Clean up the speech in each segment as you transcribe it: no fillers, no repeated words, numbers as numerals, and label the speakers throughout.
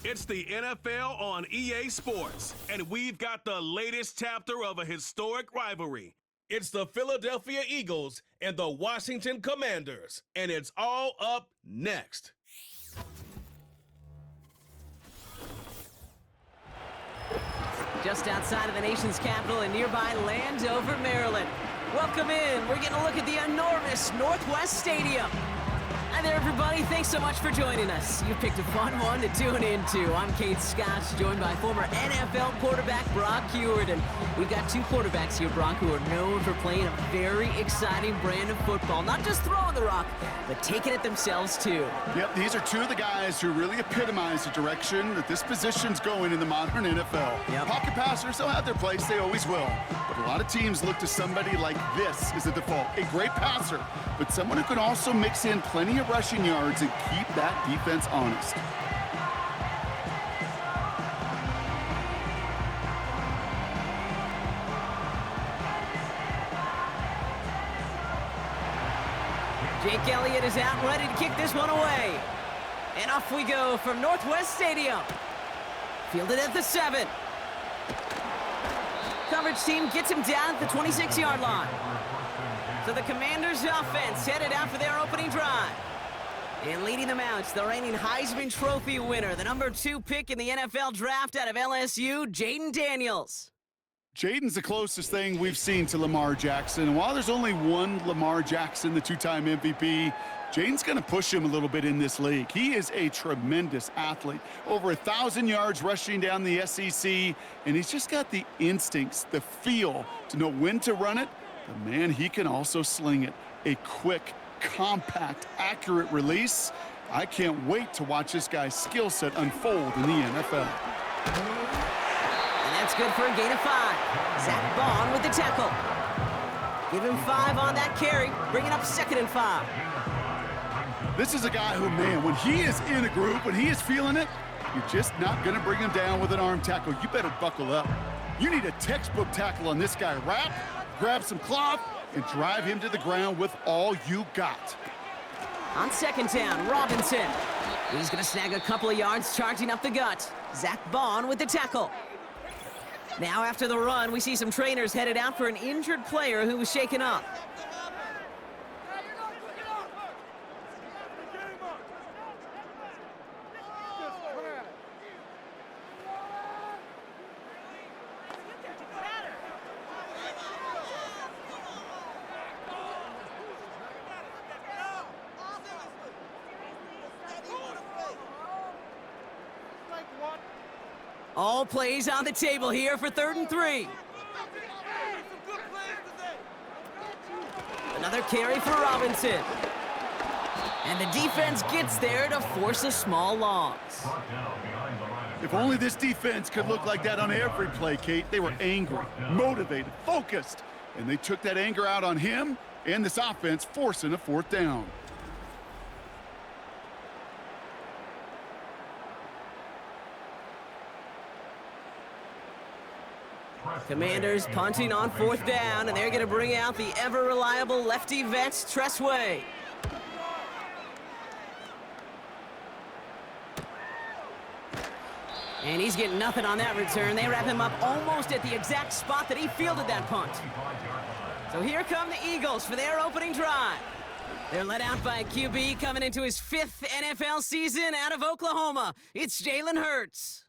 Speaker 1: It's the NFL on EA Sports, and we've got the latest chapter of a historic rivalry. It's the Philadelphia Eagles and the Washington Commanders, and it's all up next.
Speaker 2: Just outside of the nation's capital in nearby Landover, Maryland. Welcome in. We're getting a look at the enormous Northwest Stadium. Hi there, everybody. Thanks so much for joining us. You picked a fun one to tune into. I'm Kate Scott, joined by former NFL quarterback Brock Huard. And we've got two quarterbacks here, Brock, who are known for playing a very exciting brand of football. Not just throwing the rock, but taking it themselves, too.
Speaker 3: Yep, these are two of the guys who really epitomize the direction that this position's going in the modern NFL.
Speaker 2: Yep.
Speaker 3: Pocket passers, they'll have their place. They always will. But a lot of teams look to somebody like this as a default. A great passer, but someone who can also mix in plenty of rushing yards and keep that defense honest.
Speaker 2: Jake Elliott is out ready to kick this one away. And off we go from Northwest Stadium. Fielded at the 7. Coverage team gets him down at the 26-yard line. So the Commanders' offense headed out for their opening drive. And leading them out, the reigning Heisman Trophy winner, the number 2 pick in the NFL draft out of LSU, Jayden Daniels.
Speaker 3: Jayden's the closest thing we've seen to Lamar Jackson. And while there's only one Lamar Jackson, the 2-time MVP, Jayden's going to push him a little bit in this league. He is a tremendous athlete. Over 1,000 yards rushing down the SEC, and he's just got the instincts, the feel to know when to run it. But, man, he can also sling it. A quick, compact, accurate release. I can't wait to watch this guy's skill set unfold in the NFL.
Speaker 2: And that's good for a gain of 5. Zach Bond with the tackle. Give him 5 on that carry, bringing up 2nd and 5.
Speaker 3: This is a guy who, man, when he is in a group, when he is feeling it, you're just not going to bring him down with an arm tackle. You better buckle up. You need a textbook tackle on this guy. Wrap, grab some cloth, and drive him to the ground with all you got.
Speaker 2: On 2nd down, Robinson. He's going to snag a couple of yards, charging up the gut. Zach Bond with the tackle. Now after the run, we see some trainers headed out for an injured player who was shaken up. All plays on the table here for 3rd and 3. Another carry for Robinson. And the defense gets there to force a small loss.
Speaker 3: If only this defense could look like that on every play, Kate. They were angry, motivated, focused, and they took that anger out on him and this offense, forcing a 4th down.
Speaker 2: Commanders punting on 4th down, and they're going to bring out the ever-reliable lefty vet, Tressway. And he's getting nothing on that return. They wrap him up almost at the exact spot that he fielded that punt. So here come the Eagles for their opening drive. They're led out by a QB coming into his 5th NFL season out of Oklahoma. It's Jalen Hurts.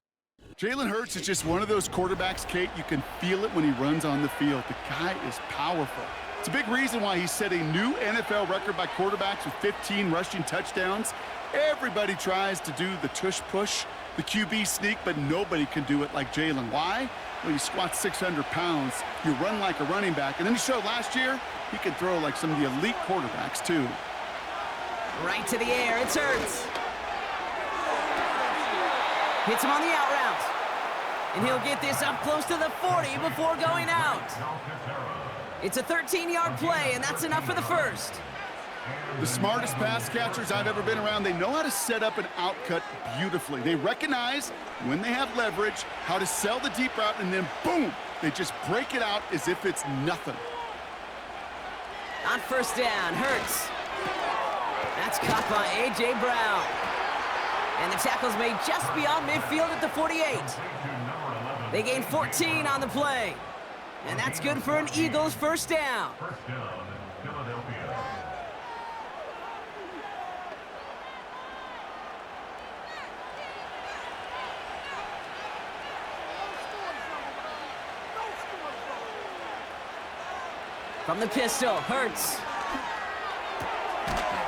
Speaker 3: Jalen Hurts is just one of those quarterbacks, Kate, you can feel it when he runs on the field. The guy is powerful. It's a big reason why he set a new NFL record by quarterbacks with 15 rushing touchdowns. Everybody tries to do the tush push, the QB sneak, but nobody can do it like Jalen. Why? Well, you squat 600 pounds, you run like a running back, and then he showed last year he can throw like some of the elite quarterbacks too.
Speaker 2: Right to the air, it's Hurts. Hits him on the out route. And he'll get this up close to the 40 before going out. It's a 13-yard play, and that's enough for the 1st.
Speaker 3: The smartest pass catchers I've ever been around, they know how to set up an outcut beautifully. They recognize when they have leverage, how to sell the deep route, and then boom, they just break it out as if it's nothing.
Speaker 2: On 1st down, Hurts. That's caught by A.J. Brown. And the tackle's made just beyond midfield at the 48. They gain 14 on the play. And that's good for an Eagles first down. From the pistol, Hurts.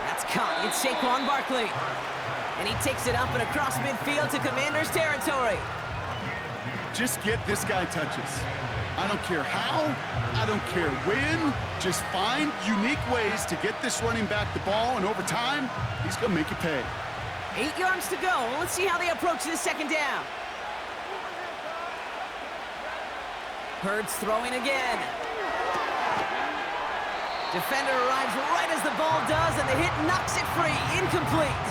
Speaker 2: That's caught. It's Saquon Barkley. And he takes it up and across midfield to Commanders territory.
Speaker 3: Just get this guy touches. I don't care how, I don't care when. Just find unique ways to get this running back the ball, and over time, he's going to make you pay.
Speaker 2: 8 yards to go. Let's see how they approach this second down. Hurts throwing again. Defender arrives right as the ball does, and the hit knocks it free. Incomplete.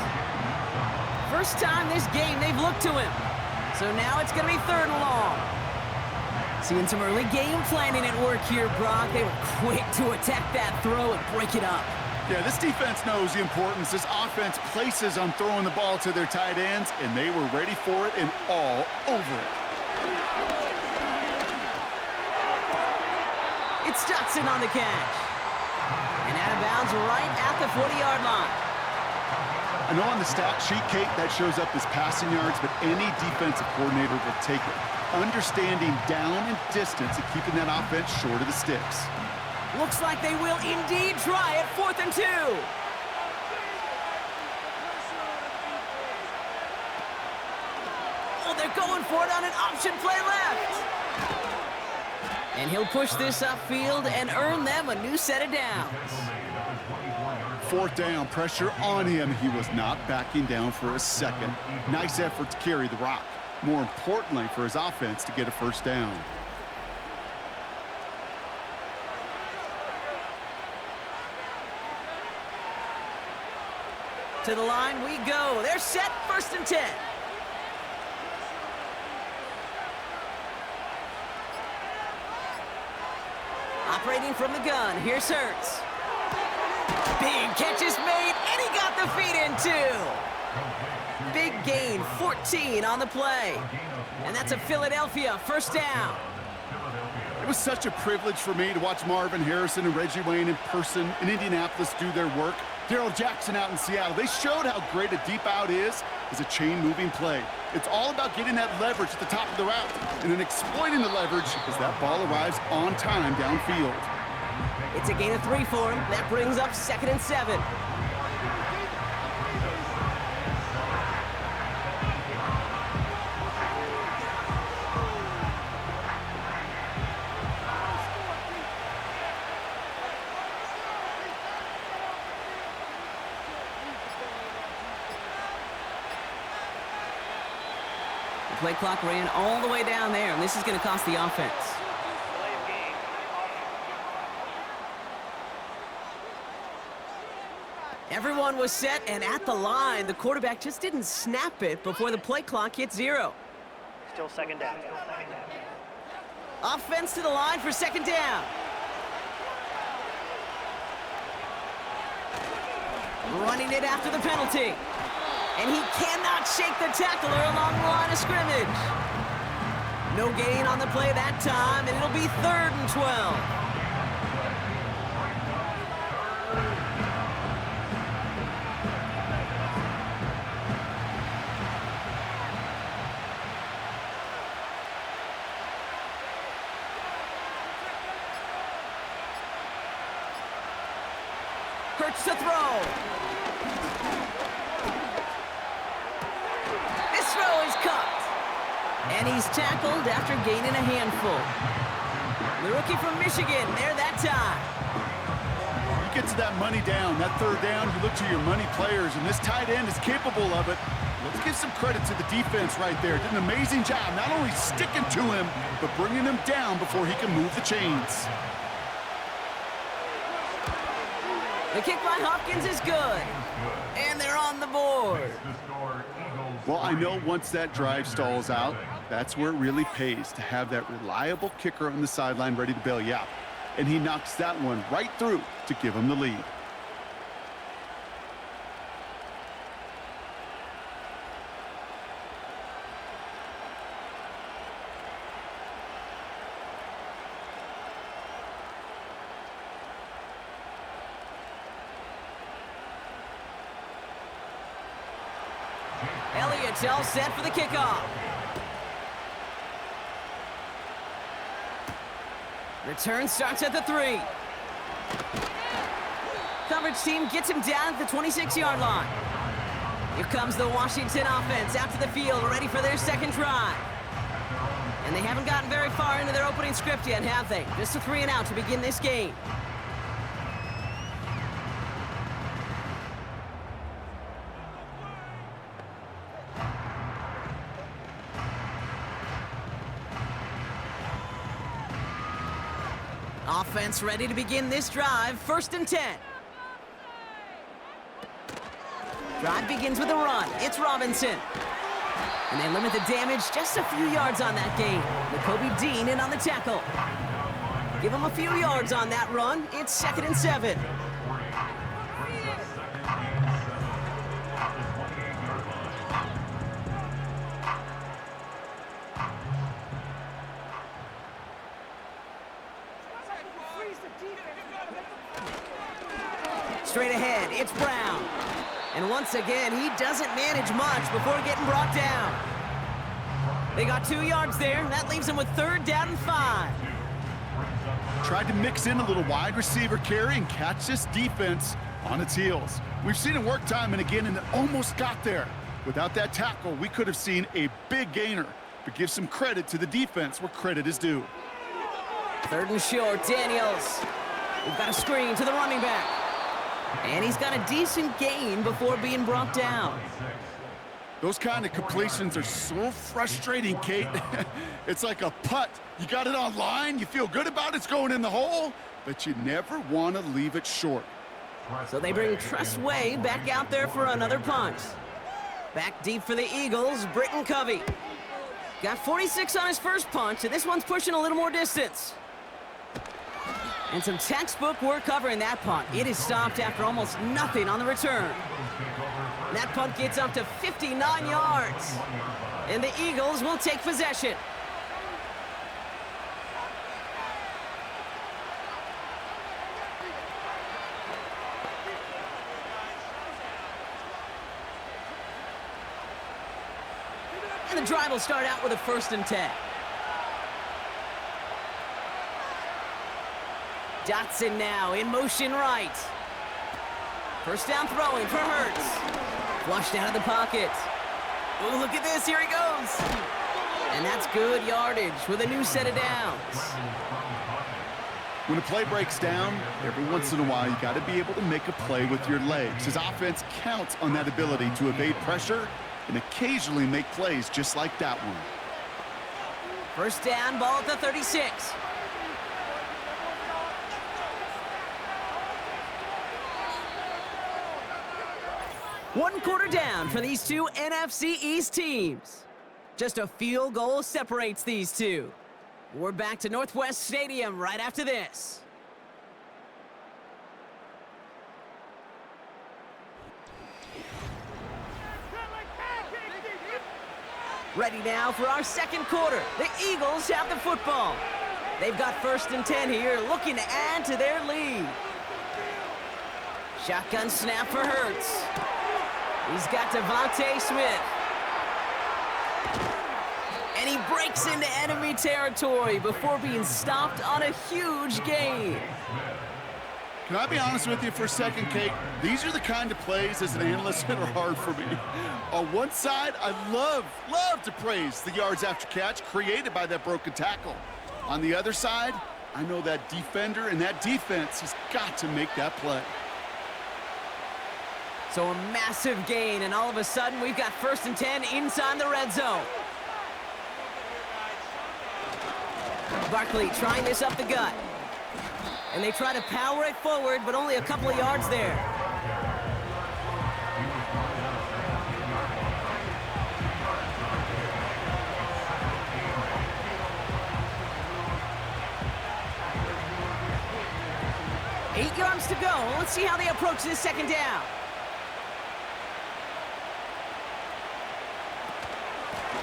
Speaker 2: First time this game they've looked to him. So now it's going to be 3rd and long. Seeing some early game planning at work here, Brock. They were quick to attack that throw and break it up.
Speaker 3: Yeah, this defense knows the importance this offense places on throwing the ball to their tight ends, and they were ready for it and all over it.
Speaker 2: It's Dotson on the catch. And out of bounds right at the 40-yard line.
Speaker 3: I know on the stat sheet, Kate, that shows up as passing yards, but any defensive coordinator will take it. Understanding down and distance and keeping that offense short of the sticks.
Speaker 2: Looks like they will indeed try it. 4th and 2. Oh, they're going for it on an option play left. And he'll push this upfield and earn them a new set of downs.
Speaker 3: 4th down, pressure on him. He was not backing down for a second. Nice effort to carry the rock. More importantly for his offense to get a first down.
Speaker 2: To the line we go. They're set. 1st and 10. Operating from the gun. Here's Hurts. Big catch is made, and he got the feet in too. Big gain, 14 on the play. And that's a Philadelphia first down.
Speaker 3: It was such a privilege for me to watch Marvin Harrison and Reggie Wayne in person in Indianapolis do their work. Darrell Jackson out in Seattle. They showed how great a deep out is as a chain-moving play. It's all about getting that leverage at the top of the route and then exploiting the leverage as that ball arrives on time downfield.
Speaker 2: It's a gain of 3 for him. That brings up 2nd and 7. The play clock ran all the way down there, and this is going to cost the offense. Everyone was set and at the line. The quarterback just didn't snap it before the play clock hit 0.
Speaker 4: Still 2nd down.
Speaker 2: Offense to the line for 2nd down. Running it after the penalty. And he cannot shake the tackler along the line of scrimmage. No gain on the play that time, and it'll be 3rd and 12. Hurts to throw. This throw is caught. And he's tackled after gaining a handful. The rookie from Michigan there that time.
Speaker 3: You get to that money down, that 3rd down, you look to your money players, and this tight end is capable of it. Let's give some credit to the defense right there. Did an amazing job not only sticking to him, but bringing him down before he can move the chains.
Speaker 2: The kick by Hopkins is good. And they're on the board.
Speaker 3: Well, I know once that drive stalls out, that's where it really pays to have that reliable kicker on the sideline ready to bail you out. And he knocks that one right through to give him the lead.
Speaker 2: Elliott's all set for the kickoff. Return starts at the 3. Coverage team gets him down at the 26-yard line. Here comes the Washington offense out to the field, ready for their second drive. And they haven't gotten very far into their opening script yet, have they? Just a 3 and out to begin this game. Offense ready to begin this drive. 1st and 10. Drive begins with a run. It's Robinson. And they limit the damage just a few yards on that game. Nakobe Dean in on the tackle. Give him a few yards on that run. It's 2nd and 7. Straight ahead, it's Brown. And once again, he doesn't manage much before getting brought down. They got 2 yards there. That leaves them with 3rd down and 5.
Speaker 3: Tried to mix in a little wide receiver carry and catch this defense on its heels. We've seen it work time and again, and it almost got there. Without that tackle, we could have seen a big gainer. But give some credit to the defense where credit is due.
Speaker 2: 3rd and short, Daniels. We've got a screen to the running back. And he's got a decent gain before being brought down.
Speaker 3: Those kind of completions are so frustrating, Kate. It's like a putt. You got it on line, you feel good about it's going in the hole, but you never want to leave it short.
Speaker 2: So they bring Tress Way back out there for another punt. Back deep for the Eagles, Britton Covey. Got 46 on his first punt, and this one's pushing a little more distance. And some textbook work covering that punt. It is stopped after almost nothing on the return. That punt gets up to 59 yards. And the Eagles will take possession. And the drive will start out with a 1st and 10. Dotson now in motion right. 1st down throwing for Hurts. Flushed out of the pocket. Oh, look at this, here he goes. And that's good yardage with a new set of downs.
Speaker 3: When a play breaks down, every once in a while you got to be able to make a play with your legs. His offense counts on that ability to evade pressure and occasionally make plays just like that one.
Speaker 2: 1st down, ball at the 36. One quarter down for these two NFC East teams. Just a field goal separates these two. We're back to Northwest Stadium right after this. Ready now for our second quarter. The Eagles have the football. They've got 1st and 10 here, looking to add to their lead. Shotgun snap for Hurts. He's got Devontae Smith. And he breaks into enemy territory before being stopped on a huge gain.
Speaker 3: Can I be honest with you for a second, Kate? These are the kind of plays as an analyst that are hard for me. On one side, I love to praise the yards after catch created by that broken tackle. On the other side, I know that defender and that defense has got to make that play.
Speaker 2: So a massive gain, and all of a sudden, we've got 1st and 10 inside the red zone. Barkley trying this up the gut. And they try to power it forward, but only a couple of yards there. Eight yards to go. Let's see how they approach this 2nd down.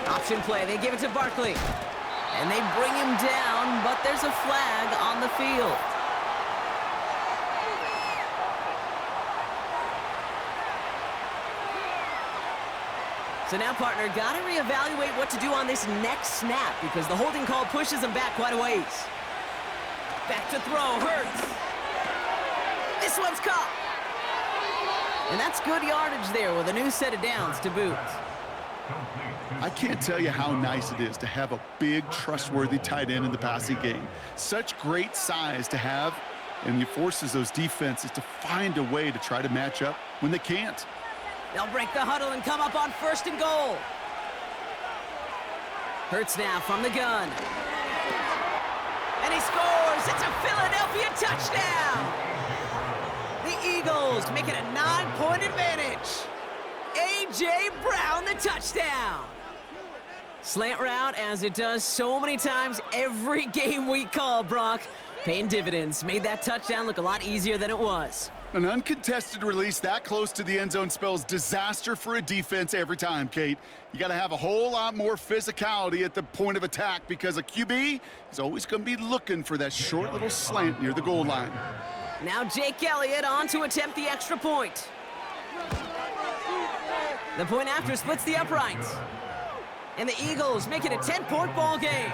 Speaker 2: Option play, they give it to Barkley. And they bring him down, but there's a flag on the field. So now, partner, got to reevaluate what to do on this next snap because the holding call pushes him back quite a ways. Back to throw, Hurts. This one's caught. And that's good yardage there with a new set of downs to boot.
Speaker 3: I can't tell you how nice it is to have a big, trustworthy tight end in the passing game. Such great size to have, and it forces those defenses to find a way to try to match up when they can't.
Speaker 2: They'll break the huddle and come up on 1st and goal. Hurts now from the gun. And he scores! It's a Philadelphia touchdown! The Eagles make it a 9-point advantage. A.J. Brown, the touchdown. Slant route, as it does so many times every game we call, Brock. Paying dividends. Made that touchdown look a lot easier than it was.
Speaker 3: An uncontested release that close to the end zone spells disaster for a defense every time, Kate. You got to have a whole lot more physicality at the point of attack because a QB is always going to be looking for that short little slant near the goal line.
Speaker 2: Now Jake Elliott on to attempt the extra point. The point after splits the uprights. And the Eagles make it a 10-point ball game.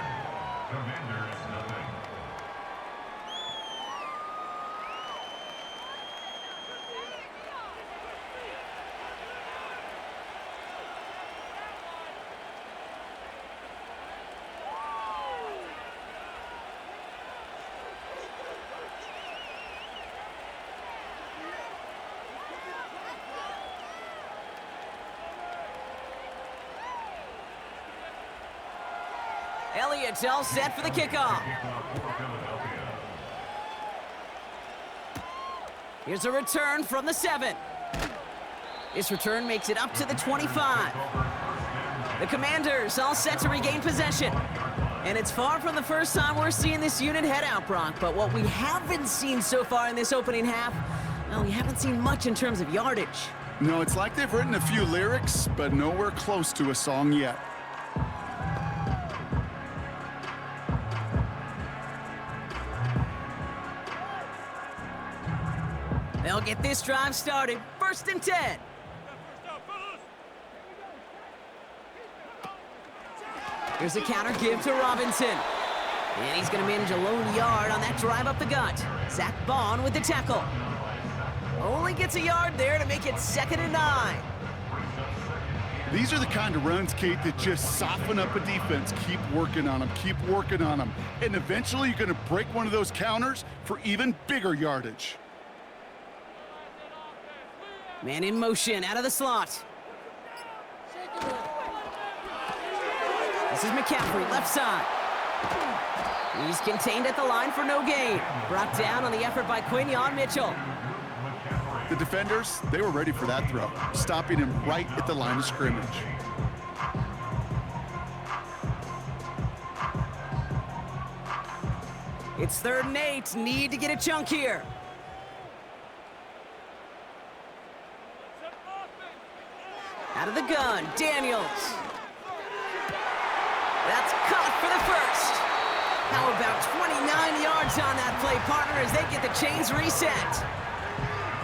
Speaker 2: Elliott's all set for the kickoff. Here's a return from the 7. This return makes it up to the 25. The Commanders all set to regain possession. And it's far from the first time we're seeing this unit head out, Brock. But what we haven't seen so far in this opening half, well, we haven't seen much in terms of yardage.
Speaker 3: No, it's like they've written a few lyrics, but nowhere close to a song yet.
Speaker 2: They'll get this drive started. 1st and 10. Here's a counter give to Robinson. And he's going to manage a lone yard on that drive up the gut. Zach Bond with the tackle. Only gets a yard there to make it 2nd and 9.
Speaker 3: These are the kind of runs, Kate, that just soften up a defense. Keep working on them, keep working on them. And eventually you're going to break one of those counters for even bigger yardage.
Speaker 2: Man in motion, out of the slot. This is McCaffrey, left side. He's contained at the line for no gain. Brought down on the effort by Quinyon Mitchell.
Speaker 3: The defenders, they were ready for that throw, stopping him right at the line of scrimmage.
Speaker 2: It's 3rd and 8, need to get a chunk here. Out of the gun, Daniels. That's caught for the first. How about 29 yards on that play, partner, as they get the chains reset.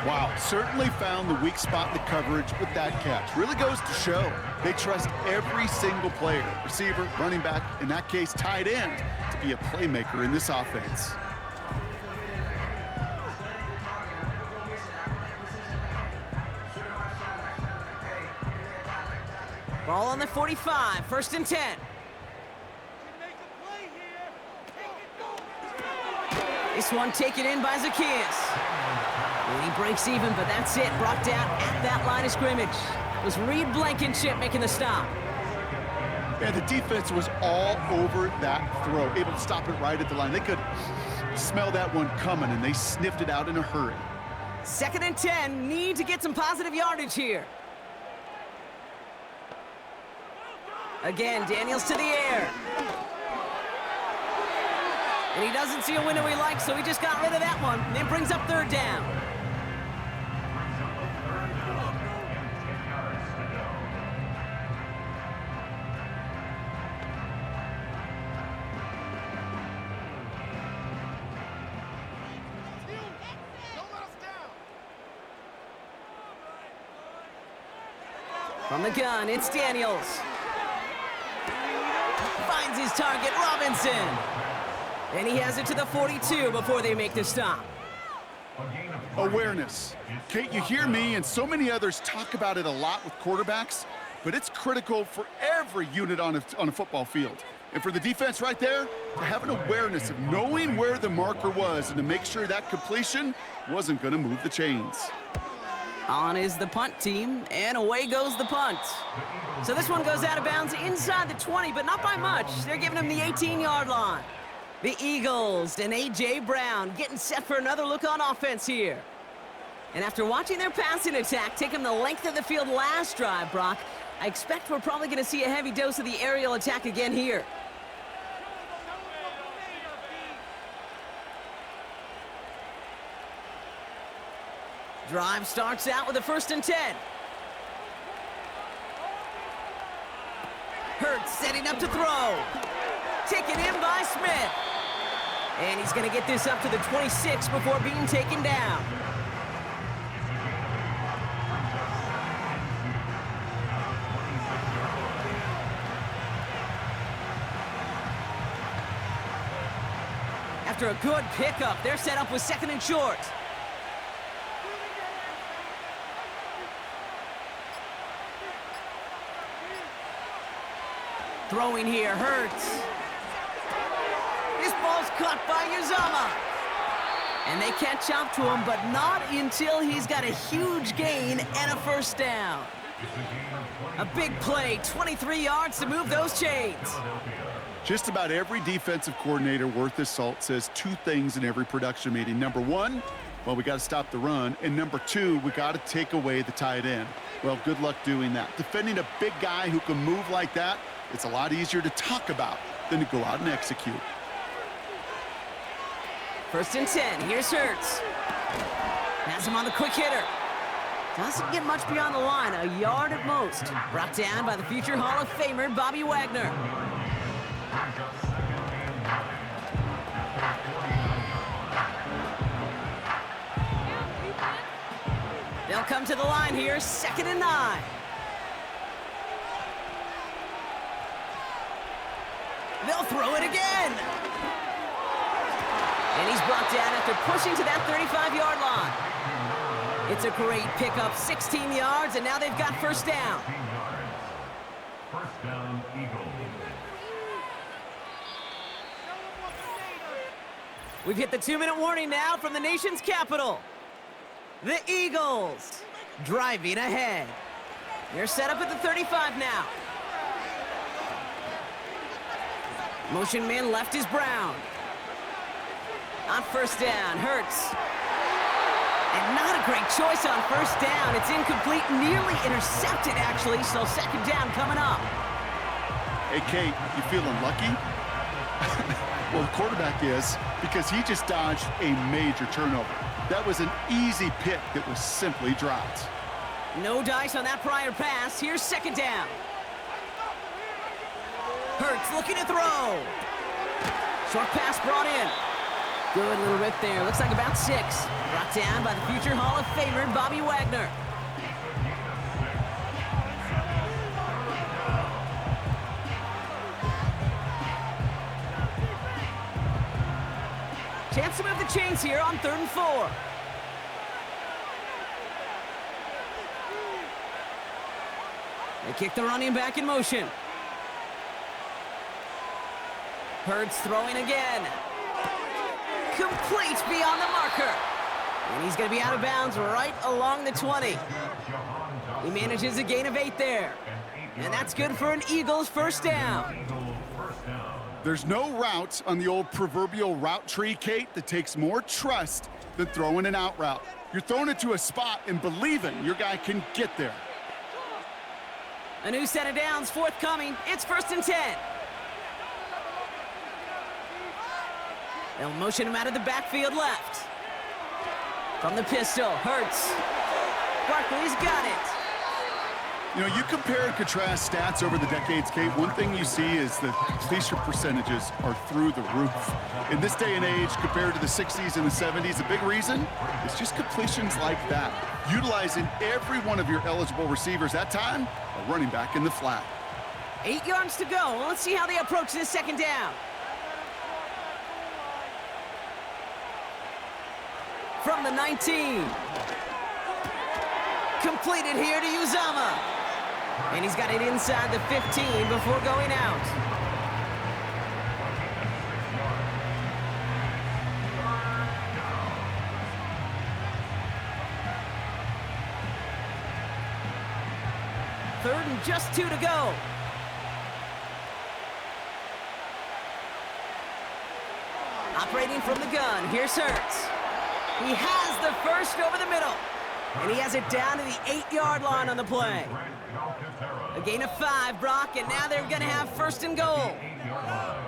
Speaker 3: Wow, certainly found the weak spot in the coverage with that catch. Really goes to show they trust every single player, receiver, running back, in that case, tight end, to be a playmaker in this offense.
Speaker 2: Ball on the 45, 1st and 10. This one taken in by Zacchaeus. And he breaks even, but that's it. Brought down at that line of scrimmage. It was Reed Blankenship making the stop.
Speaker 3: And the defense was all over that throw, able to stop it right at the line. They could smell that one coming, and they sniffed it out in a hurry.
Speaker 2: 2nd and 10, need to get some positive yardage here. Again, Daniels to the air. And he doesn't see a window he likes, so he just got rid of that one. And it brings up 3rd down. From the gun, it's Daniels. Finds his target, Robinson. And he has it to the 42 before they make the stop.
Speaker 3: Awareness. Kate, you hear me and so many others talk about it a lot with quarterbacks, but it's critical for every unit on a football field. And for the defense right there, to have an awareness of knowing where the marker was and to make sure that completion wasn't going to move the chains.
Speaker 2: On is the punt team, and away goes the punt. So this one goes out of bounds inside the 20, but not by much. They're giving him the 18-yard line. The Eagles and A.J. Brown getting set for another look on offense here. And after watching their passing attack take them the length of the field last drive, Brock, I expect we're probably going to see a heavy dose of the aerial attack again here. Drive starts out with a 1st and 10. Hurts setting up to throw. Taken in by Smith. And he's going to get this up to the 26 before being taken down. After a good pickup, they're set up with 2nd and short. Throwing here, Hurts. This ball's caught by Uzama. And they catch up to him, but not until he's got a huge gain and a 1st down. A big play, 23 yards to move those chains.
Speaker 3: Just about every defensive coordinator worth his salt says 2 things in every production meeting. Number 1, well, we got to stop the run. And number 2, we got to take away the tight end. Well, good luck doing that. Defending a big guy who can move like that, it's a lot easier to talk about than to go out and execute.
Speaker 2: 1st and 10. Here's Hurts. Has him on the quick hitter. Doesn't get much beyond the line, a yard at most. Brought down by the future Hall of Famer, Bobby Wagner. They'll come to the line here, 2nd and 9. They'll throw it again. And he's brought down after pushing to that 35-yard line. It's a great pickup, 16 yards, and now they've got 1st down.
Speaker 5: 1st down, Eagles.
Speaker 2: We've hit the 2-minute warning now from the nation's capital. The Eagles driving ahead. They're set up at the 35 now. Motion man left is Brown. On 1st down, Hurts. And not a great choice on 1st down. It's incomplete, nearly intercepted, actually, so 2nd down coming up.
Speaker 3: Hey, Kate, you feeling lucky? Well, the quarterback is, because he just dodged a major turnover. That was an easy pick that was simply dropped.
Speaker 2: No dice on that prior pass. Here's 2nd down. Hurts looking to throw. Short pass brought in. Good little rip there. Looks like about 6. Brought down by the future Hall of Famer, Bobby Wagner. Chance to move the chains here on 3rd and 4. They kick the running back in motion. Hurts throwing again. Complete beyond the marker. And he's going to be out of bounds right along the 20. He manages a gain of 8 there. And that's good for an Eagles 1st down.
Speaker 3: There's no route on the old proverbial route tree, Kate, that takes more trust than throwing an out route. You're throwing it to a spot and believing your guy can get there.
Speaker 2: A new set of downs forthcoming. It's 1st and 10. They'll motion him out of the backfield left. From the pistol, Hurts. Barkley's got it.
Speaker 3: You know, you compare and contrast stats over the decades, Kate. One thing you see is the completion percentages are through the roof. In this day and age, compared to the 60s and the 70s, a big reason is just completions like that. Utilizing every one of your eligible receivers. That time, a running back in the flat.
Speaker 2: 8 yards to go. Let's see how they approach this second down. From the 19. Completed here to Uzama. And he's got it inside the 15 before going out. Third and just 2 to go. Operating from the gun, here's Hurts. He has the first over the middle. And he has it down to the 8-yard line on the play. A gain of 5, Brock, and now they're going to have first and goal.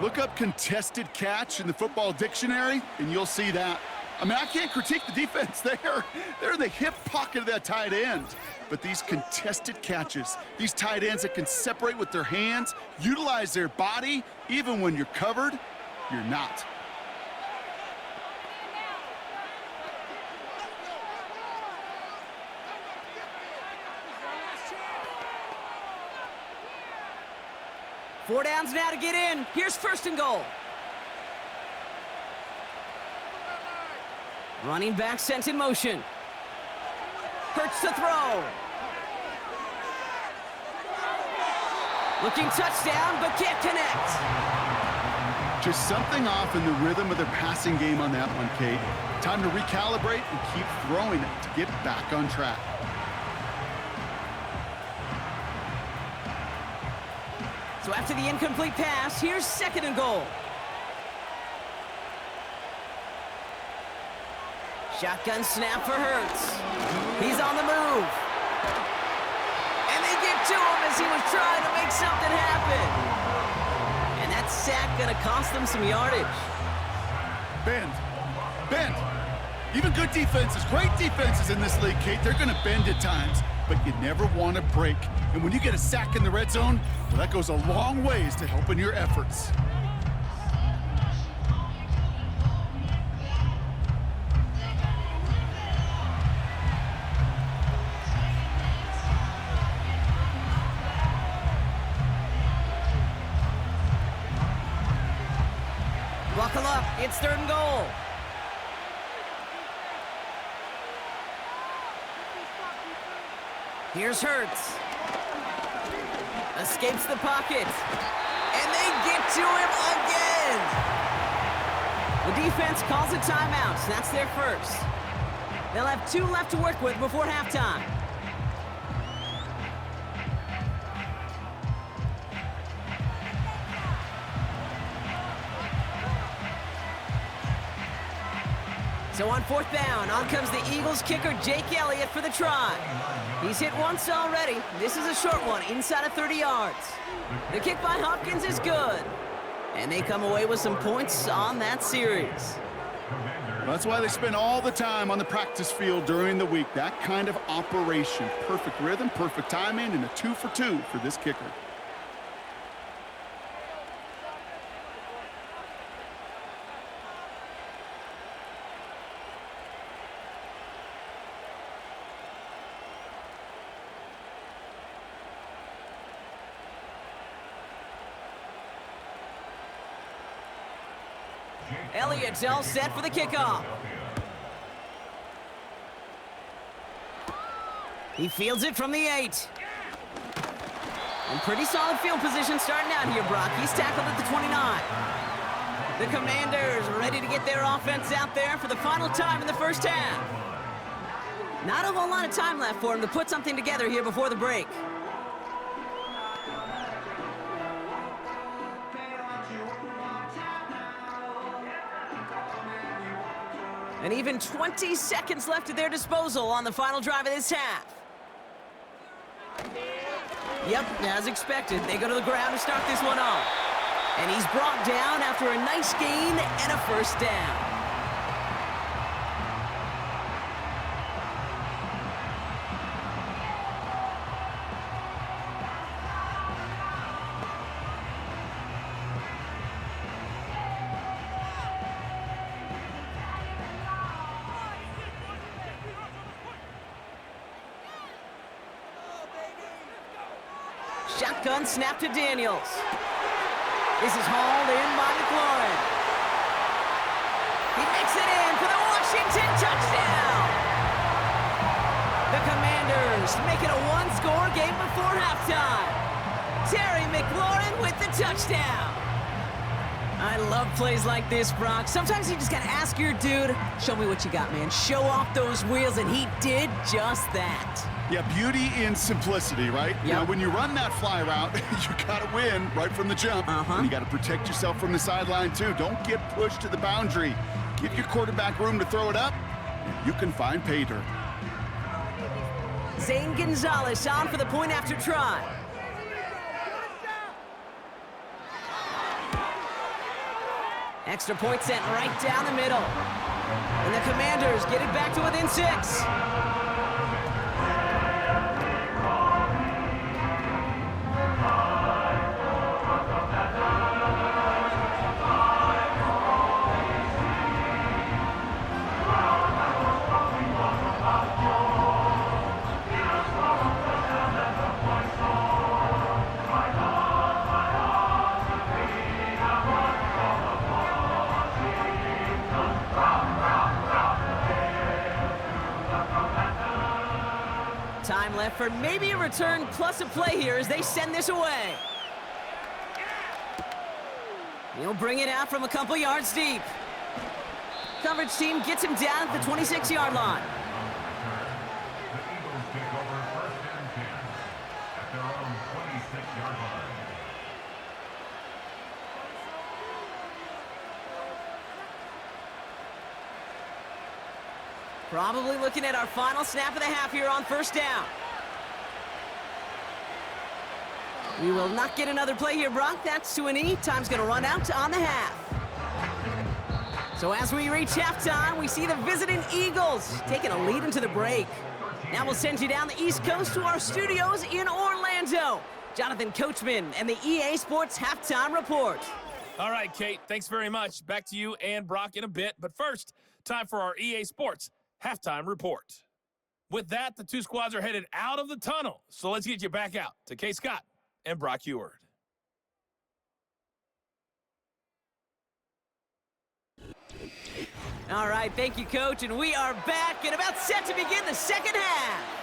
Speaker 3: Look up contested catch in the football dictionary, and you'll see that. I mean, I can't critique the defense there. They're in the hip pocket of that tight end. But these contested catches, these tight ends that can separate with their hands, utilize their body, even when you're covered, you're not.
Speaker 2: Four downs now to get in. Here's first and goal. Running back sent in motion. Hurts to throw. Looking touchdown, but can't connect.
Speaker 3: Just something off in the rhythm of their passing game on that one, Kate. Time to recalibrate and keep throwing it to get back on track.
Speaker 2: So after the incomplete pass, here's second and goal. Shotgun snap for Hurts. He's on the move. And they get to him as he was trying to make something happen. And that sack gonna cost them some yardage.
Speaker 3: Bend. Bend. Even good defenses, great defenses in this league, Kate, they're gonna bend at times, but you never want to break. And when you get a sack in the red zone, well, that goes a long ways to helping your efforts.
Speaker 2: Buckle up, it's third and goal. Here's Hurts. Escapes the pocket. And they get to him again. The defense calls a timeout. That's their first. They'll have 2 left to work with before halftime. So on fourth down, on comes the Eagles kicker, Jake Elliott, for the try. He's hit once already. This is a short one, inside of 30 yards. The kick by Hopkins is good. And they come away with some points on that series.
Speaker 3: That's why they spend all the time on the practice field during the week. That kind of operation. Perfect rhythm, perfect timing, and a 2 for 2 for this kicker.
Speaker 2: Elliott's all set for the kickoff. He fields it from the 8. And pretty solid field position starting out here, Brock. He's tackled at the 29. The Commanders ready to get their offense out there for the final time in the first half. Not a whole lot of time left for him to put something together here before the break. And even 20 seconds left at their disposal on the final drive of this half. Yep, as expected, they go to the ground to start this one off. And he's brought down after a nice gain and a first down. Shotgun snap to Daniels. This is hauled in by McLaurin. He makes it in for the Washington touchdown. The Commanders make it a one-score game before halftime. Terry McLaurin with the touchdown. I love plays like this, Brock. Sometimes you just gotta ask your dude, show me what you got, man. Show off those wheels, and he did just that.
Speaker 3: Yeah, beauty in simplicity, right?
Speaker 2: Yep.
Speaker 3: Now, when you run that fly route, you got to win right from the jump. And you got to protect yourself from the sideline, too. Don't get pushed to the boundary. Give your quarterback room to throw it up, and you can find pay dirt.
Speaker 2: Zane Gonzalez on for the point after try. Extra point sent right down the middle. And the Commanders get it back to within 6. Time left for maybe a return plus a play here as they send this away. He'll bring it out from a couple yards deep. Coverage team gets him down at the 26-yard line.
Speaker 5: The Eagles take over 1st and 10 at their own 26-yard line.
Speaker 2: Probably looking at our final snap of the half here on 1st down. We will not get another play here, Brock. That's to an E. Time's going to run out on the half. So as we reach halftime, we see the visiting Eagles taking a lead into the break. Now we'll send you down the East Coast to our studios in Orlando. Jonathan Coachman and the EA Sports Halftime Report.
Speaker 6: All right, Kate, thanks very much. Back to you and Brock in a bit. But first, time for our EA Sports Halftime Report. With that, the two squads are headed out of the tunnel. So let's get you back out to Kate Scott and Brock Eward.
Speaker 2: All right, thank you, Coach. And we are back and about set to begin the second half.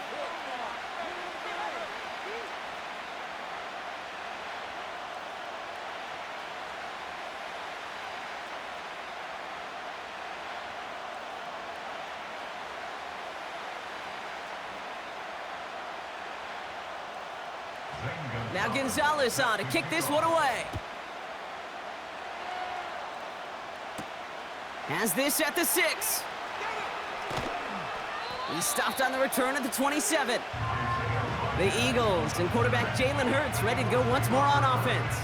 Speaker 2: Now Gonzalez on to kick this one away. Has this at the 6. He stopped on the return at the 27. The Eagles and quarterback Jalen Hurts ready to go once more on offense.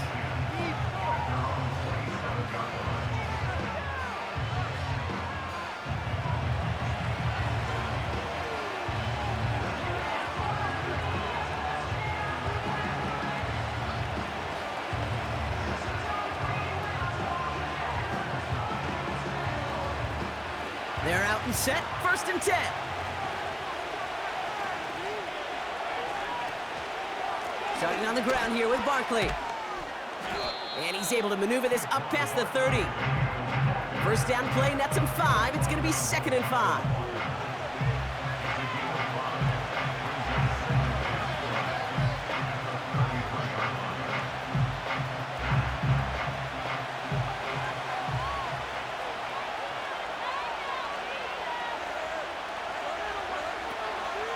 Speaker 2: They're out and set, 1st and 10. Starting on the ground here with Barkley. And he's able to maneuver this up past the 30. 1st down play, nets him 5. It's going to be 2nd and 5.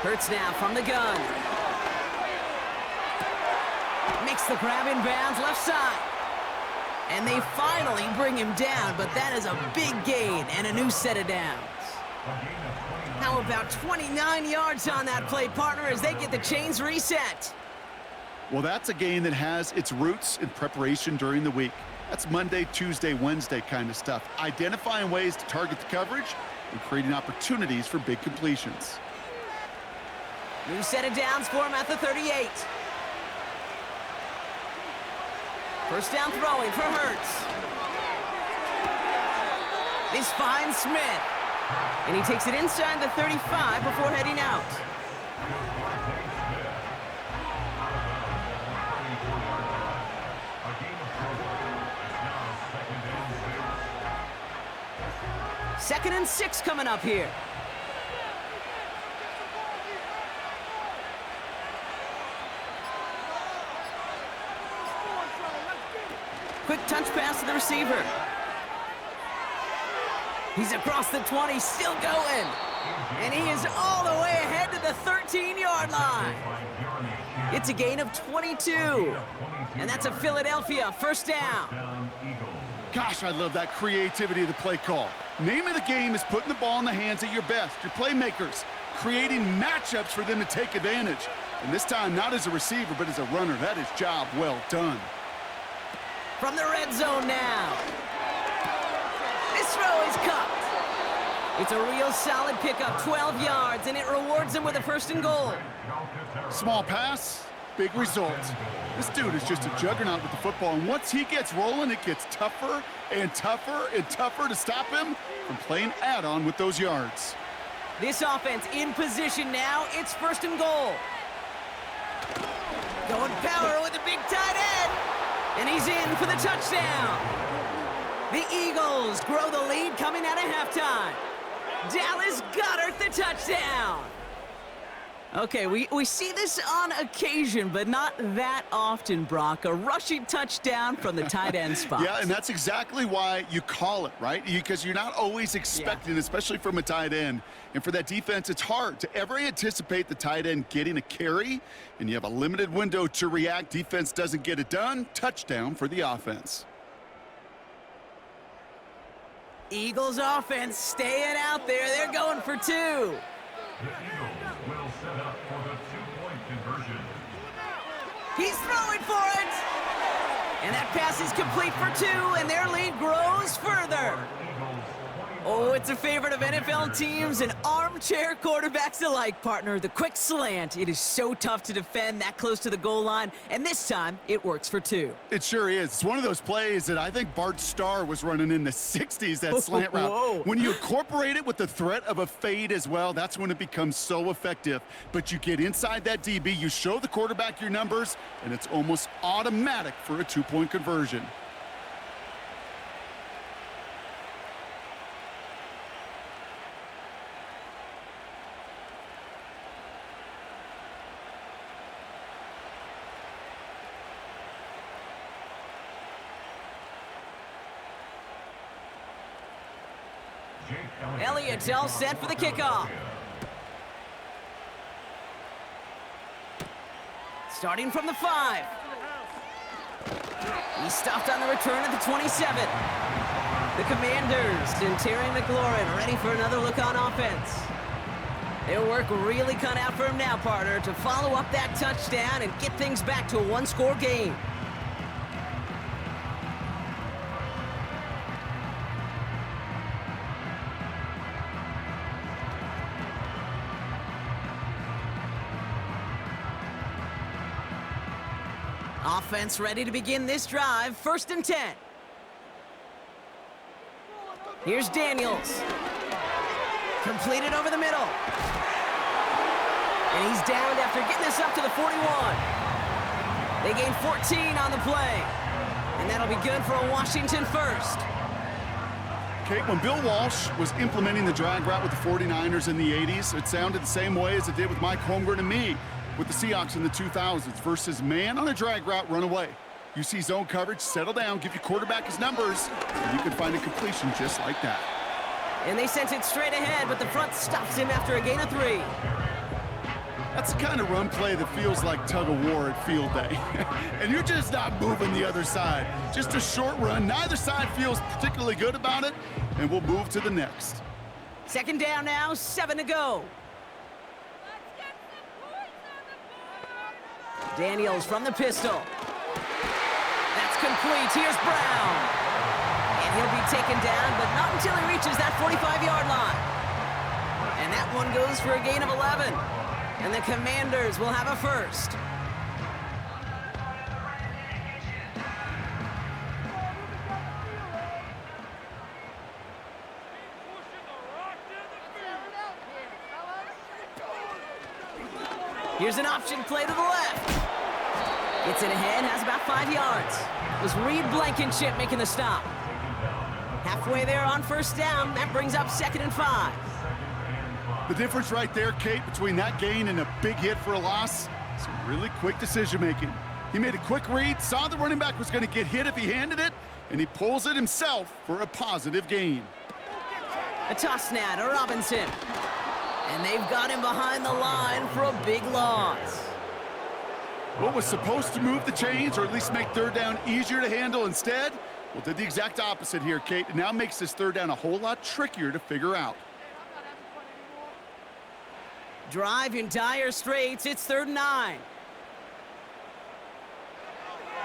Speaker 2: Hurts now from the gun. Makes the grab in bounds left side. And they finally bring him down, but that is a big gain and a new set of downs. How about 29 yards on that play, partner, as they get the chains reset?
Speaker 3: Well, that's a game that has its roots in preparation during the week. That's Monday, Tuesday, Wednesday kind of stuff. Identifying ways to target the coverage and creating opportunities for big completions.
Speaker 2: New set of downs for him at the 38. 1st down throwing for Hurts. This finds Smith. And he takes it inside the 35 before heading out. 2nd and 6 coming up here. Quick touch pass to the receiver. He's across the 20, still going. And he is all the way ahead to the 13-yard line. It's a gain of 22. And that's a Philadelphia first down.
Speaker 3: Gosh, I love that creativity of the play call. Name of the game is putting the ball in the hands of your best, your playmakers, creating matchups for them to take advantage. And this time, not as a receiver, but as a runner. That is job well done.
Speaker 2: From the red zone now. This throw is cupped. It's a real solid pickup, 12 yards, and it rewards him with a 1st and goal.
Speaker 3: Small pass, big result. This dude is just a juggernaut with the football, and once he gets rolling, it gets tougher and tougher and tougher to stop him from playing add-on with those yards.
Speaker 2: This offense in position now. It's 1st and goal. Going power with a big tight end. And he's in for the touchdown. The Eagles grow the lead coming out of halftime. Dallas Goedert the touchdown. Okay, we see this on occasion, but not that often, Brock. A rushing touchdown from the tight end spot.
Speaker 3: Yeah, and that's exactly why you call it, right? Because you're not always expecting, especially from a tight end. And for that defense, it's hard to ever anticipate the tight end getting a carry, and you have a limited window to react. Defense doesn't get it done. Touchdown for the offense.
Speaker 2: Eagles offense staying out there. They're going for 2.
Speaker 5: The Eagles will set up for the 2-point conversion.
Speaker 2: He's throwing for it. And that pass is complete for 2, and their lead grows further. Oh, it's a favorite of NFL teams and armchair quarterbacks alike, partner. The quick slant. It is so tough to defend that close to the goal line, and this time it works for 2.
Speaker 3: It sure is. It's one of those plays that I think Bart Starr was running in the 60s, that slant route.
Speaker 2: Whoa.
Speaker 3: When you incorporate it with the threat of a fade as well, that's when it becomes so effective. But you get inside that DB, you show the quarterback your numbers, and it's almost automatic for a 2-point conversion.
Speaker 2: Elliott's all set for the kickoff. Starting from the 5. He's stopped on the return at the 27. The Commanders and Terry McLaurin ready for another look on offense. Their work really cut out for him now, partner, to follow up that touchdown and get things back to a 1-score game. Offense ready to begin this drive. 1st and 10. Here's Daniels. Completed over the middle. And he's downed after getting this up to the 41. They gain 14 on the play. And that'll be good for a Washington first.
Speaker 3: Okay, when Bill Walsh was implementing the drag route with the 49ers in the 80s, it sounded the same way as it did with Mike Holmgren and me with the Seahawks in the 2000s versus man on a drag route, run away. You see zone coverage, settle down, give your quarterback his numbers, and you can find a completion just like that.
Speaker 2: And they sent it straight ahead, but the front stops him after a gain of 3.
Speaker 3: That's the kind of run play that feels like tug of war at field day. And you're just not moving the other side. Just a short run. Neither side feels particularly good about it, and we'll move to the next.
Speaker 2: 2nd down now, 7 to go. Daniels from the pistol. That's complete. Here's Brown. And he'll be taken down, but not until he reaches that 45-yard line. And that one goes for a gain of 11. And the Commanders will have a first. Here's an option play to the left. It's in ahead, has about 5 yards. It was Reed Blankenship making the stop. Halfway there on first down. That brings up 2nd and 5.
Speaker 3: The difference right there, Kate, between that gain and a big hit for a loss, some really quick decision-making. He made a quick read, saw the running back was going to get hit if he handed it, and he pulls it himself for a positive gain.
Speaker 2: A toss now to Robinson. And they've got him behind the line for a big loss.
Speaker 3: What was supposed to move the chains, or at least make third down easier to handle instead, well, did the exact opposite here, Kate. It now makes this third down a whole lot trickier to figure out.
Speaker 2: Drive in dire straits. It's 3rd and 9.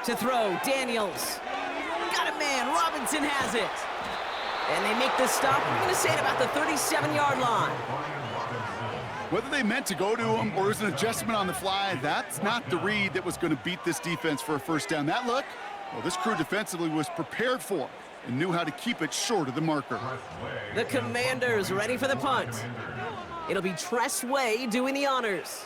Speaker 2: To throw, Daniels. Got a man. Robinson has it. And they make the stop. We're going to say at about the 37-yard line.
Speaker 3: Whether they meant to go to him or it was an adjustment on the fly, that's not the read that was going to beat this defense for a first down. That look, well, this crew defensively was prepared for and knew how to keep it short of the marker.
Speaker 2: The Commanders ready for the punt. It'll be Tress Way doing the honors.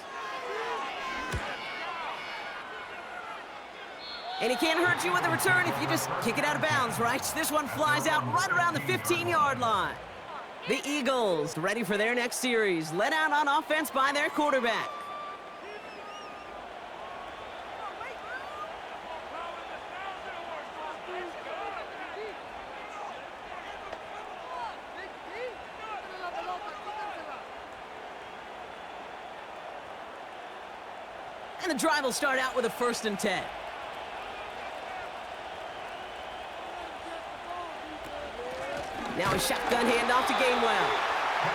Speaker 2: And he can't hurt you with a return if you just kick it out of bounds, right? This one flies out right around the 15-yard line. The Eagles ready for their next series, led out on offense by their quarterback. And the drive will start out with a 1st and 10. Now a shotgun handoff to Gainwell.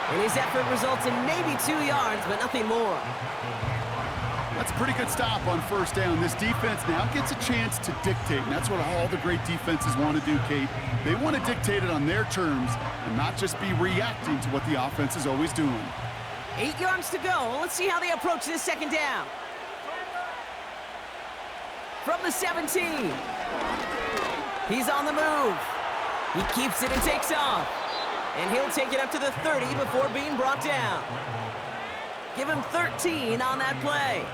Speaker 2: And his effort results in maybe 2 yards, but nothing more.
Speaker 3: That's a pretty good stop on first down. This defense now gets a chance to dictate, and that's what all the great defenses want to do, Kate. They want to dictate it on their terms and not just be reacting to what the offense is always doing.
Speaker 2: 8 yards to go. Let's see how they approach this 2nd down. From the 17. He's on the move. He keeps it and takes off. And he'll take it up to the 30 before being brought down. Give him 13 on that play.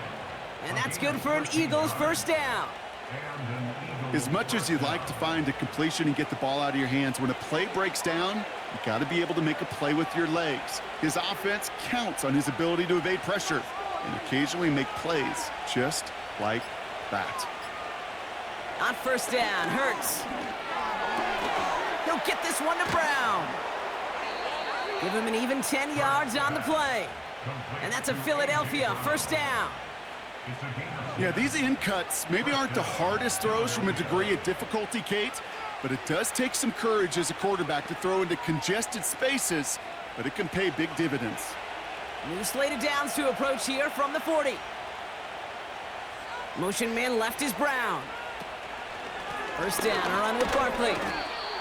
Speaker 2: And that's good for an Eagles first down.
Speaker 3: As much as you'd like to find a completion and get the ball out of your hands, when a play breaks down, you got to be able to make a play with your legs. His offense counts on his ability to evade pressure and occasionally make plays just like that.
Speaker 2: On first down, Hurts. He'll get this one to Brown. Give him an even 10 yards on the play. And that's a Philadelphia first down.
Speaker 3: Yeah, these in cuts maybe aren't the hardest throws from a degree of difficulty, Kate, but it does take some courage as a quarterback to throw into congested spaces, but it can pay big dividends.
Speaker 2: New slate of downs to approach here from the 40. Motion man left is Brown. First down, a run with Barkley.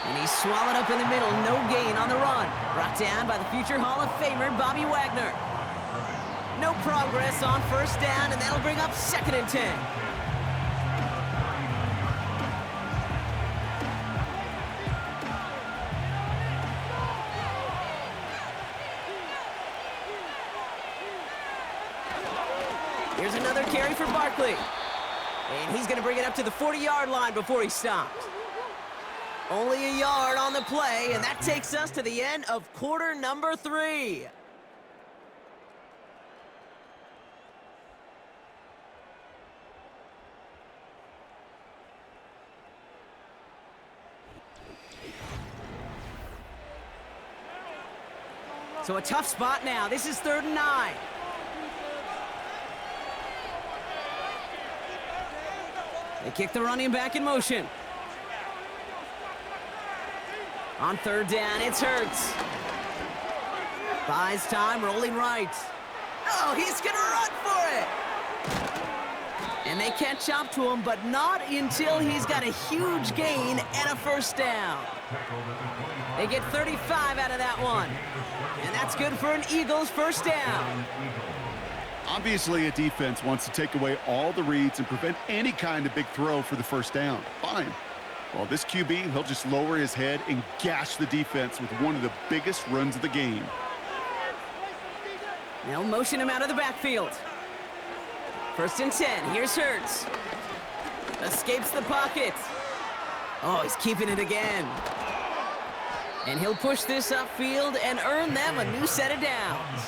Speaker 2: And he's swallowed up in the middle, no gain on the run. Brought down by the future Hall of Famer, Bobby Wagner. No progress on first down, and that'll bring up 2nd and 10. Here's another carry for Barkley. And he's going to bring it up to the 40-yard line before he stopped. Only a yard on the play, and that takes us to the end of quarter number 3. So a tough spot now. This is 3rd and 9. They kick the running back in motion. On 3rd down, it's Hurts. Buys time, rolling right. Oh, he's gonna run for it! And they catch up to him, but not until he's got a huge gain and a first down. They get 35 out of that one. And that's good for an Eagles first down.
Speaker 3: Obviously, a defense wants to take away all the reads and prevent any kind of big throw for the first down. Fine. Well, this QB, he'll just lower his head and gash the defense with one of the biggest runs of the game.
Speaker 2: They'll motion him out of the backfield. 1st and 10. Here's Hurts. Escapes the pocket. Oh, he's keeping it again. And he'll push this upfield and earn them a new set of downs.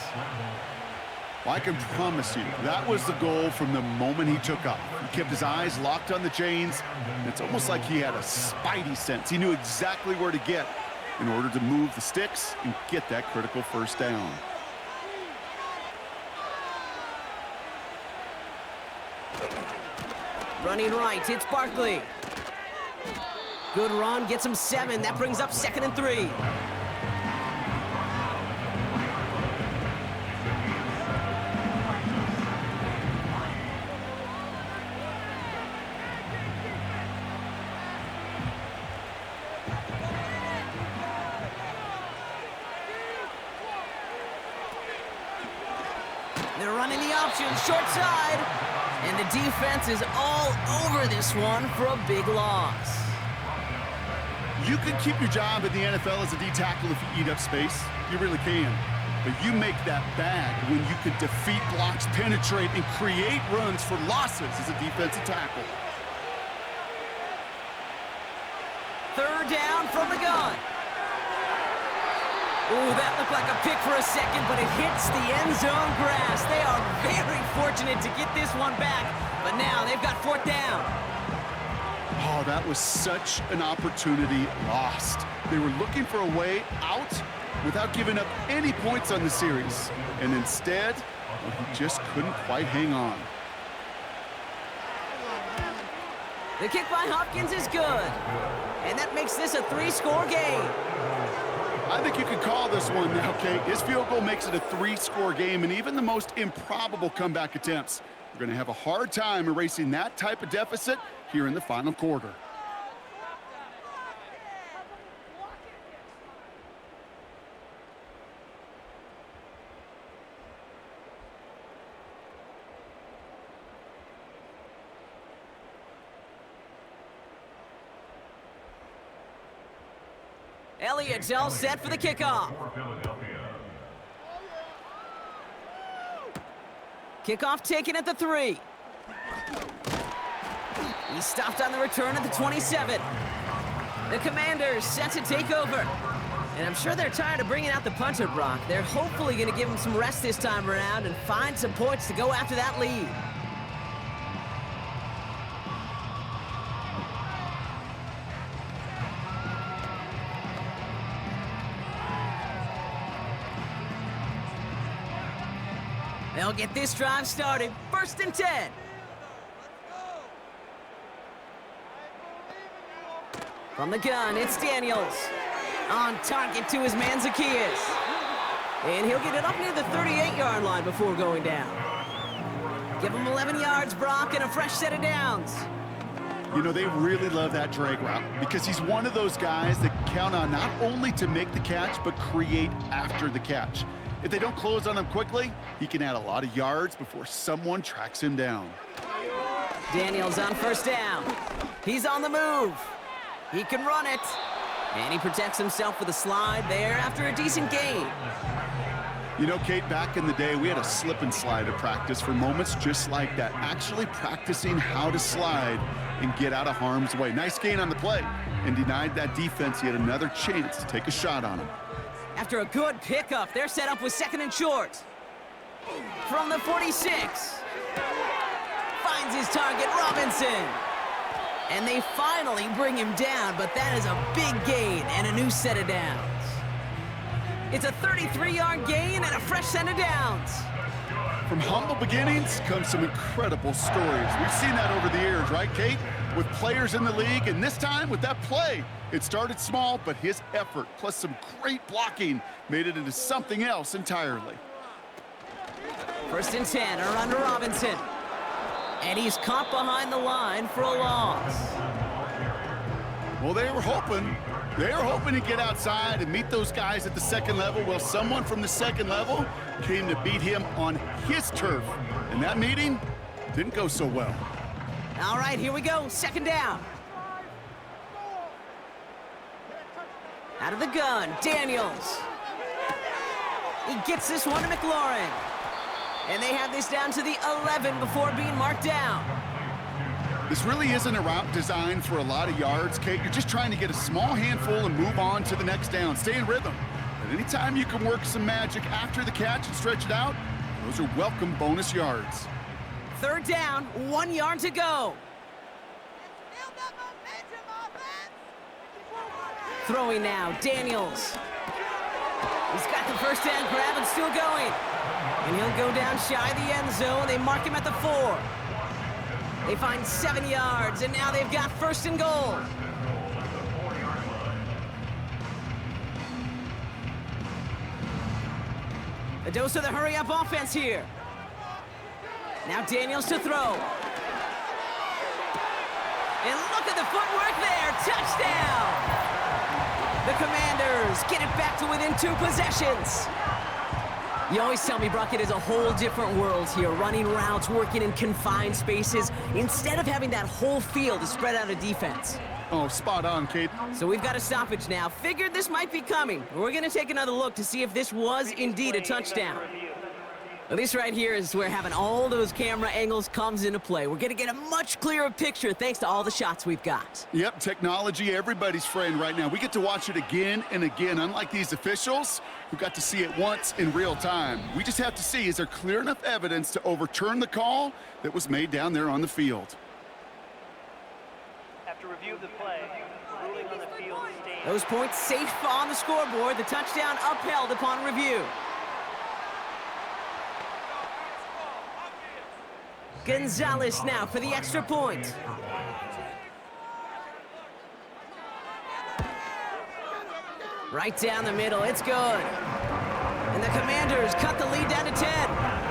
Speaker 3: Well, I can promise you, that was the goal from the moment he took off. He kept his eyes locked on the chains. And it's almost like he had a spidey sense. He knew exactly where to get in order to move the sticks and get that critical first down.
Speaker 2: Running right, it's Barkley. Good run, gets him 7. That brings up 2nd and 3. They're running the option, short side. And the defense is all over this one for a big loss.
Speaker 3: You can keep your job in the NFL as a D tackle if you eat up space. You really can. But you make that bad when you can defeat blocks, penetrate, and create runs for losses as a defensive tackle.
Speaker 2: 3rd down from the gun. Ooh, that looked like a pick for a second, but it hits the end zone grass. They are very fortunate to get this one back, but now they've got 4th down.
Speaker 3: Oh, that was such an opportunity lost. They were looking for a way out without giving up any points on the series. And instead, well, he just couldn't quite hang on.
Speaker 2: The kick by Hopkins is good. And that makes this a 3-score game.
Speaker 3: I think you could call this one now, Kate. His field goal makes it a 3-score game, and even the most improbable comeback attempts are going to have a hard time erasing that type of deficit here in the final quarter.
Speaker 2: Elliott's all set for the kickoff. Kickoff taken at the 3. He stopped on the return at the 27. The Commanders set to take over. And I'm sure they're tired of bringing out the punter, Brock. They're hopefully going to give him some rest this time around and find some points to go after that lead. They'll get this drive started. 1st and 10. From the gun, it's Daniels. On target to his man, Zacchaeus. And he'll get it up near the 38-yard line before going down. Give him 11 yards, Brock, and a fresh set of downs.
Speaker 3: You know, they really love that drag route because he's one of those guys that count on not only to make the catch, but create after the catch. If they don't close on him quickly, he can add a lot of yards before someone tracks him down.
Speaker 2: Daniels on 1st down. He's on the move. He can run it. And he protects himself with a slide there after a decent gain.
Speaker 3: You know, Kate, back in the day, we had a slip and slide at practice for moments just like that. Actually practicing how to slide and get out of harm's way. Nice gain on the play and denied that defense yet another chance to take a shot on him.
Speaker 2: After a good pickup, they're set up with 2nd and short. From the 46. Finds his target, Robinson. And they finally bring him down, but that is a big gain and a new set of downs. It's a 33-yard gain and a fresh set of downs.
Speaker 3: From humble beginnings come some incredible stories. We've seen that over the years, right, Kate? With players in the league, and this time with that play. It started small, but his effort, plus some great blocking, made it into something else entirely.
Speaker 2: 1st and 10, a run to Robinson. And he's caught behind the line for a loss.
Speaker 3: Well, they were hoping to get outside and meet those guys at the 2nd level. Well, someone from the 2nd level came to beat him on his turf. And that meeting didn't go so well.
Speaker 2: All right, here we go. 2nd down. Out of the gun, Daniels. He gets this one to McLaurin. And they have this down to the 11 before being marked down.
Speaker 3: This really isn't a route designed for a lot of yards, Kate. You're just trying to get a small handful and move on to the next down. Stay in rhythm. But anytime you can work some magic after the catch and stretch it out, those are welcome bonus yards.
Speaker 2: 3rd down, 1 yard to go. Throwing now, Daniels. He's got the first down grab and still going. And he'll go down shy of the end zone. They mark him at the 4. They find 7 yards, and now they've got 1st and goal. A dose of the hurry-up offense here. Now Daniels to throw. And look at the footwork there. Touchdown! The Commanders get it back to within 2 possessions. You always tell me, Brock, it is a whole different world here, running routes, working in confined spaces, instead of having that whole field to spread out a defense.
Speaker 3: Oh, spot on, Kate.
Speaker 2: So we've got a stoppage now. Figured this might be coming. We're going to take another look to see if this was indeed a touchdown. Well, this right here is where having all those camera angles comes into play. We're going to get a much clearer picture thanks to all the shots we've got.
Speaker 3: Yep, technology, everybody's friend right now. We get to watch it again and again. Unlike these officials, who got to see it once in real time. We just have to see, is there clear enough evidence to overturn the call that was made down there on the field?
Speaker 4: After review of the play, the ruling on the field stands.
Speaker 2: Those points safe on the scoreboard. The touchdown upheld upon review. Gonzalez now for the extra point. Right down the middle, it's good. And the Commanders cut the lead down to 10.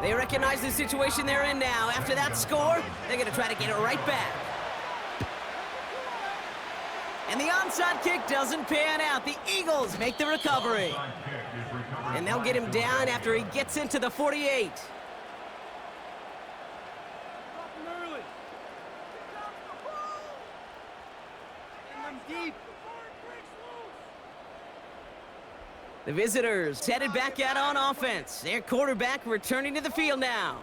Speaker 2: They recognize the situation they're in now. After that score, they're going to try to get it right back. And the onside kick doesn't pan out. The Eagles make the recovery. And they'll get him down after he gets into the 48. The visitors headed back out on offense. Their quarterback returning to the field now.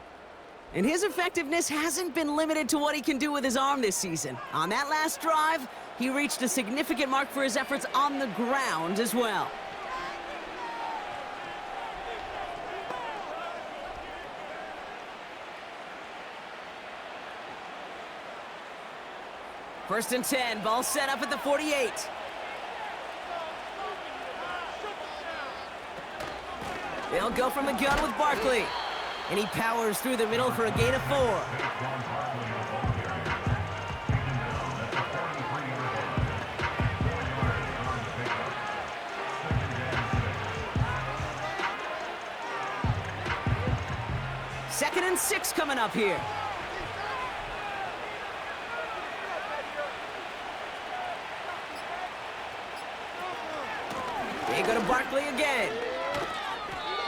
Speaker 2: And his effectiveness hasn't been limited to what he can do with his arm this season. On that last drive, he reached a significant mark for his efforts on the ground as well. First and 10, ball set up at the 48. They'll go from the gun with Barkley. And he powers through the middle for a gain of 4. Second and 6 coming up here. They go to Barkley again.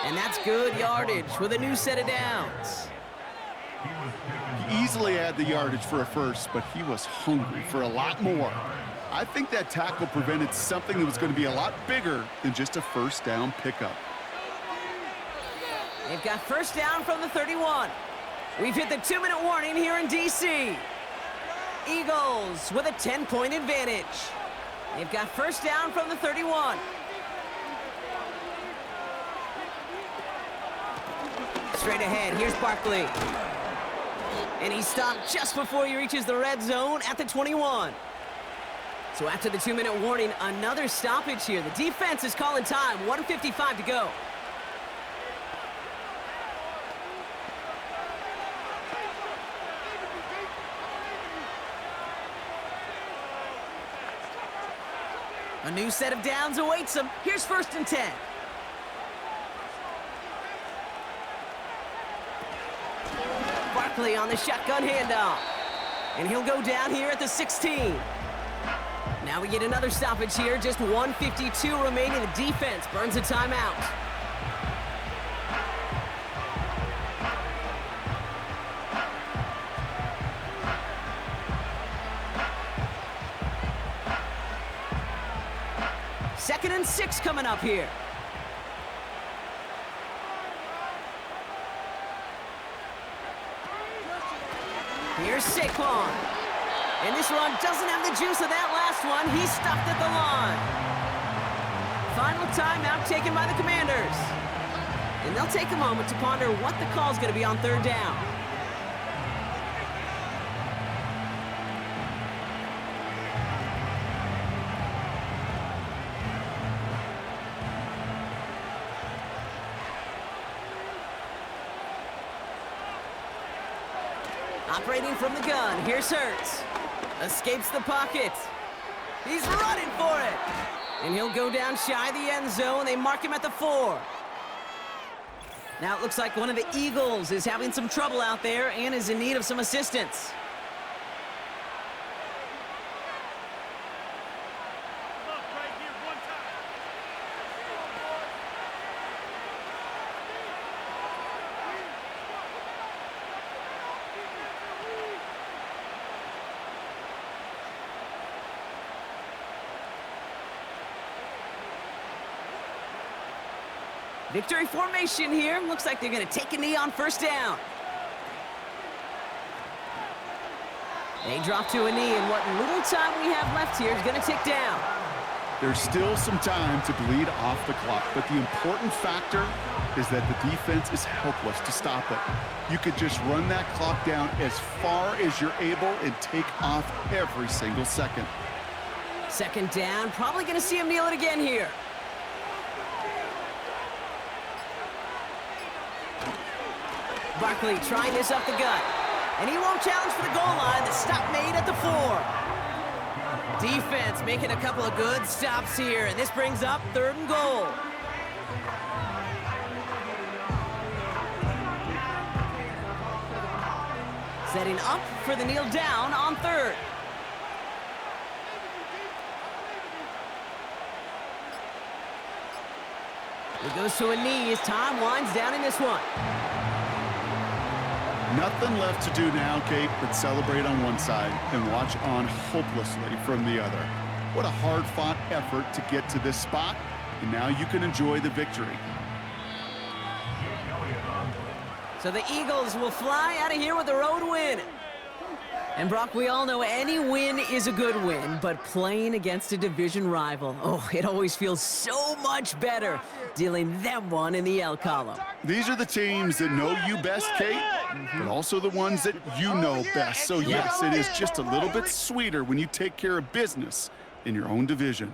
Speaker 2: And that's good yardage with a new set of downs.
Speaker 3: He easily had the yardage for a first, but he was hungry for a lot more. I think that tackle prevented something that was going to be a lot bigger than just a first down pickup.
Speaker 2: They've got first down from the 31. We've hit the 2-minute warning here in D.C. Eagles with a 10-point advantage. They've got first down from the 31. Straight ahead, here's Barkley. And he's stopped just before he reaches the red zone at the 21. So after the 2-minute warning, another stoppage here. The defense is calling time, 1:55 to go. A new set of downs awaits him. Here's first and 10. Barkley on the shotgun handoff. And he'll go down here at the 16. Now we get another stoppage here. Just 1:52 remaining. The defense burns a timeout. and 6 coming up here. Here's Saquon. And this one doesn't have the juice of that last one. He's stuffed at the line. Final timeout taken by the Commanders. And they'll take a moment to ponder what the call's going to be on third down. Operating from the gun, here's Hurts. Escapes the pocket. He's running for it. And he'll go down shy of the end zone. They mark him at the 4. Now it looks like one of the Eagles is having some trouble out there and is in need of some assistance. Victory formation here. Looks like they're going to take a knee on first down. They drop to a knee, and what little time we have left here is going to tick down.
Speaker 3: There's still some time to bleed off the clock, but the important factor is that the defense is helpless to stop it. You could just run that clock down as far as you're able and take off every single second.
Speaker 2: Second down. Probably going to see him kneel it again here. Barkley trying this up the gut. And he won't challenge for the goal line. The stop made at the 4. Defense making a couple of good stops here. And this brings up 3rd and goal. Setting up for the kneel down on 3rd. It goes to a knee as time winds down in this one.
Speaker 3: Nothing left to do now, Kate, but celebrate on one side and watch on hopelessly from the other. What a hard-fought effort to get to this spot, and now you can enjoy the victory.
Speaker 2: So the Eagles will fly out of here with a road win. And Brock, we all know any win is a good win, but playing against a division rival, oh, it always feels so much better dealing them one in the L column.
Speaker 3: These are the teams that know you best, Kate, but also the ones that you know best. So yes, it is just a little bit sweeter when you take care of business in your own division.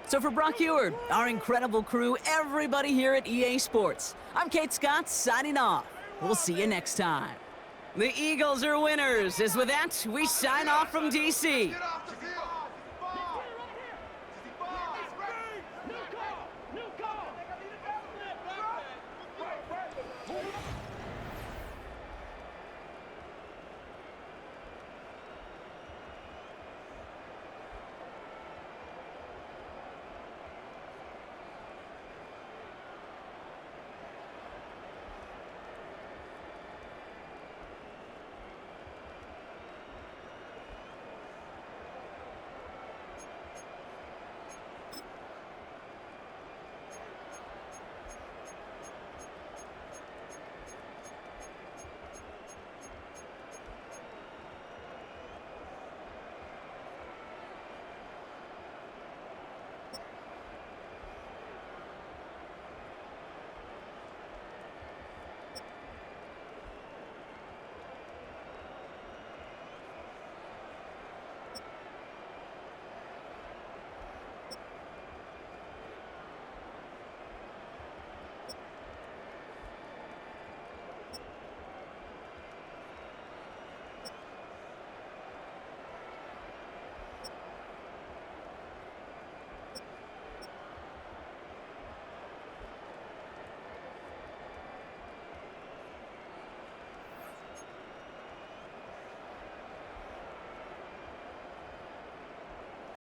Speaker 2: So for Brock Eward, our incredible crew, everybody here at EA Sports, I'm Kate Scott signing off. We'll see you next time. The Eagles are winners. As with that, we sign off from DC.
Speaker 7: New call.